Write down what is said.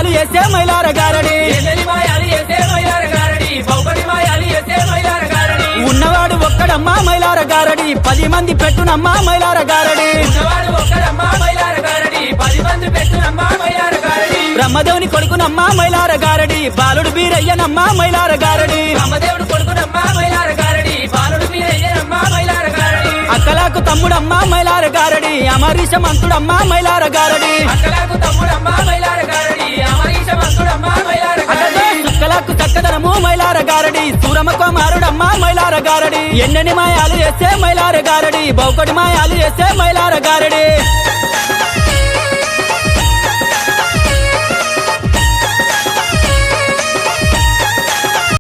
మాయాలు చేసే మైలార గారడి ఉన్నవాడు ఒక్కడమ్మా మైలార గారడి 10 మంది పెట్టునమ్మా మైలార గారడి బ్రహ్మదేవుని కొడుకునమ్మా మైలార గారడి బాలుడు బీరయ్యనమ్మా మైలార గారడి అక్కలకు తమ్ముడమ్మా మైలార గారడి అమరీష మంతుడమ్మా మైలార గారడి చుక్కలకు చక్కదనము మైలార గారడి సూరమ కుమారుడమ్మా మైలార గారడి ఎన్నెన్ని మాయాలు చేసే మైలార గారడి బౌకటి మాయాలు చేసే మైలార గారడి